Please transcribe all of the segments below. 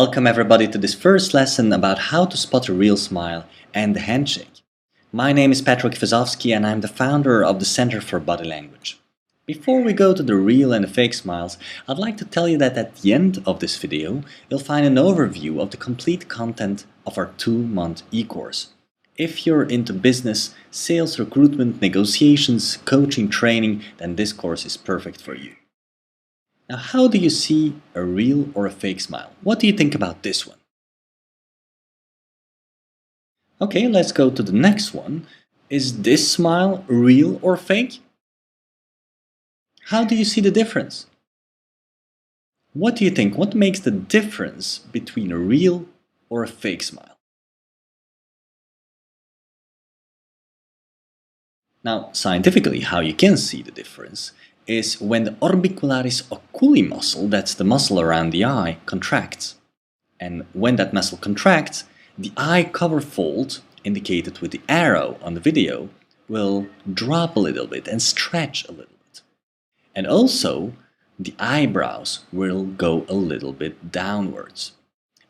Welcome everybody to this first lesson about how to spot a real smile and the handshake. My name is Patrick Vazovsky and I'm the founder of the Center for Body Language. Before we go to the real and the fake smiles, I'd like to tell you that at the end of this video, you'll find an overview of the complete content of our 2-month e-course. If you're into business, sales, recruitment, negotiations, coaching, training, then this course is perfect for you. Now, how do you see a real or a fake smile? What do you think about this one? Okay, let's go to the next one. Is this smile real or fake? How do you see the difference? What do you think? What makes the difference between a real or a fake smile? Now, scientifically, how you can see the difference is when the orbicularis oculi muscle, that's the muscle around the eye, contracts. And when that muscle contracts, the eye cover fold, indicated with the arrow on the video, will drop a little bit and stretch a little bit. And also, the eyebrows will go a little bit downwards.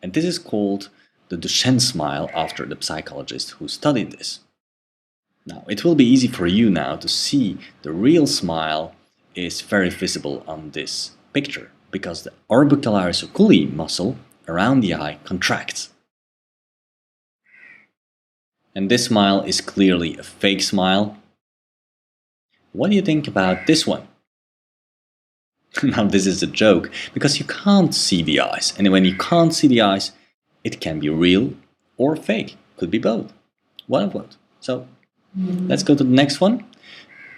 And this is called the Duchenne smile after the psychologist who studied this. Now, it will be easy for you now to see the real smile is very visible on this picture because the orbicularis oculi muscle around the eye contracts. And this smile is clearly a fake smile. What do you think about this one? Now, this is a joke because you can't see the eyes, and when you can't see the eyes, it can be real or fake. Could be both. One of both. So let's go to the next one.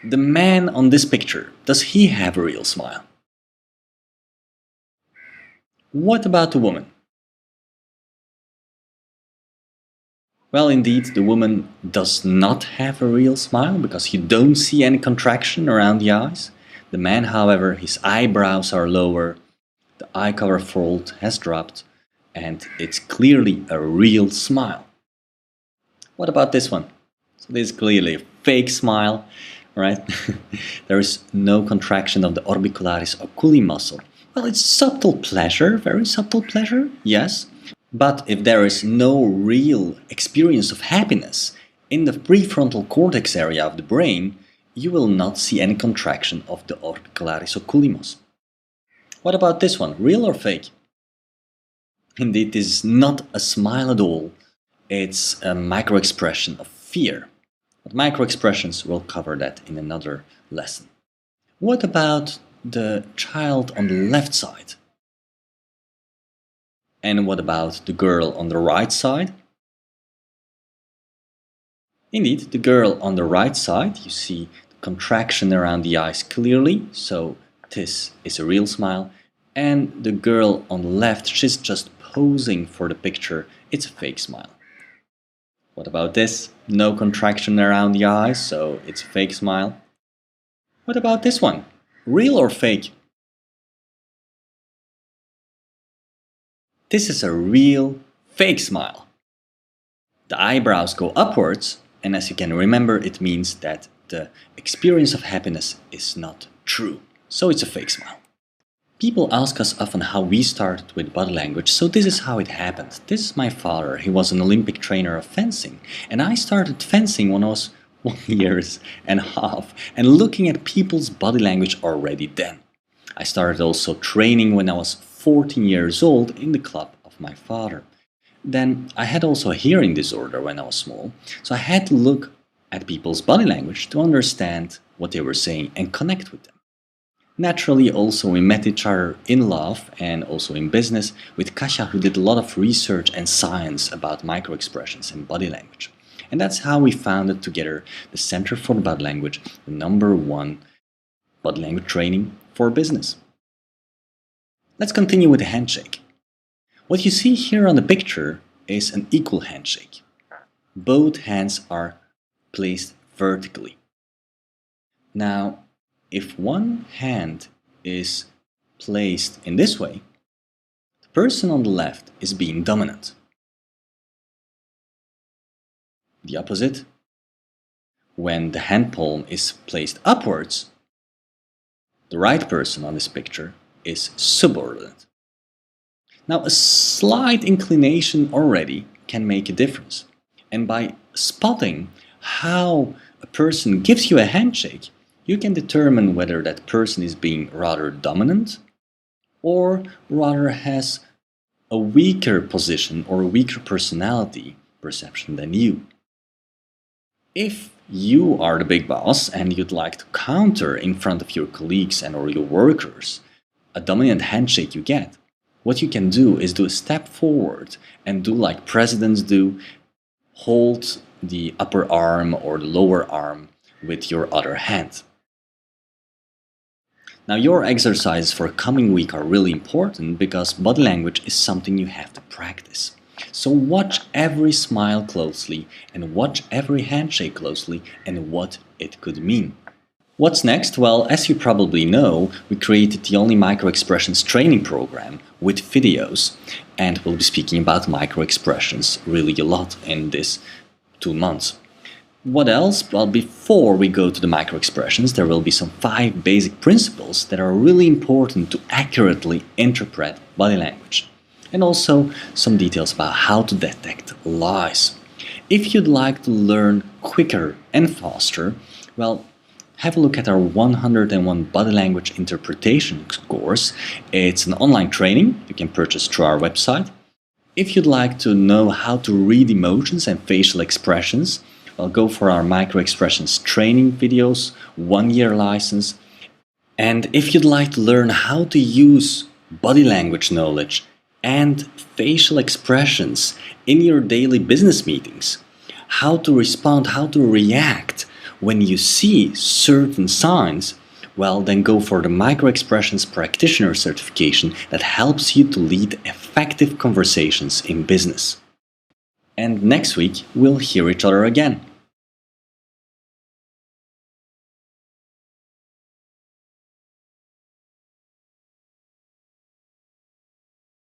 The man on this picture, does he have a real smile? What about the woman? Well, indeed, the woman does not have a real smile because you don't see any contraction around the eyes. The man, however, his eyebrows are lower, the eye cover fold has dropped, and it's clearly a real smile. What about this one? So this is clearly a fake smile. Right? There is no contraction of the orbicularis oculi muscle. Well, it's subtle pleasure, very subtle pleasure, yes. But if there is no real experience of happiness in the prefrontal cortex area of the brain, you will not see any contraction of the orbicularis oculi muscle. What about this one? Real or fake? Indeed, this is not a smile at all. It's a micro-expression of fear. But micro-expressions, will cover that in another lesson. What about the child on the left side? And what about the girl on the right side? Indeed, the girl on the right side, you see the contraction around the eyes clearly, so this is a real smile. And the girl on the left, she's just posing for the picture, it's a fake smile. What about this? No contraction around the eyes, so it's a fake smile. What about this one? Real or fake? This is a real fake smile. The eyebrows go upwards, and as you can remember, it means that the experience of happiness is not true. So it's a fake smile. People ask us often how we started with body language, so this is how it happened. This is my father. He was an Olympic trainer of fencing, and I started fencing when I was 1.5 years, and looking at people's body language already then. I started also training when I was 14 years old in the club of my father. Then I had also a hearing disorder when I was small, so I had to look at people's body language to understand what they were saying and connect with them. Naturally, also we met each other in love and also in business with Kasia, who did a lot of research and science about microexpressions and body language. And that's how we founded together the Center for Body Language, the #1 body language training for business. Let's continue with the handshake. What you see here on the picture is an equal handshake. Both hands are placed vertically. Now, if one hand is placed in this way, the person on the left is being dominant. The opposite, when the hand palm is placed upwards, the right person on this picture is subordinate. Now, a slight inclination already can make a difference. And by spotting how a person gives you a handshake, you can determine whether that person is being rather dominant or rather has a weaker position or a weaker personality perception than you. If you are the big boss and you'd like to counter in front of your colleagues and or your workers a dominant handshake you get, what you can do is do a step forward and do like presidents do, hold the upper arm or the lower arm with your other hand. Now, your exercises for coming week are really important because body language is something you have to practice. So watch every smile closely and watch every handshake closely and what it could mean. What's next? Well, as you probably know, we created the Only Micro Expressions training program with videos, and we'll be speaking about micro expressions really a lot in this 2 months. What else? Well, before we go to the micro expressions, there will be some 5 basic principles that are really important to accurately interpret body language. And also some details about how to detect lies. If you'd like to learn quicker and faster, well, have a look at our 101 Body Language Interpretation course. It's an online training you can purchase through our website. If you'd like to know how to read emotions and facial expressions, well, go for our micro expressions training videos, 1-year license. And if you'd like to learn how to use body language knowledge and facial expressions in your daily business meetings, how to respond, how to react when you see certain signs, well, then go for the Micro Expressions Practitioner certification that helps you to lead effective conversations in business. And next week, we'll hear each other again.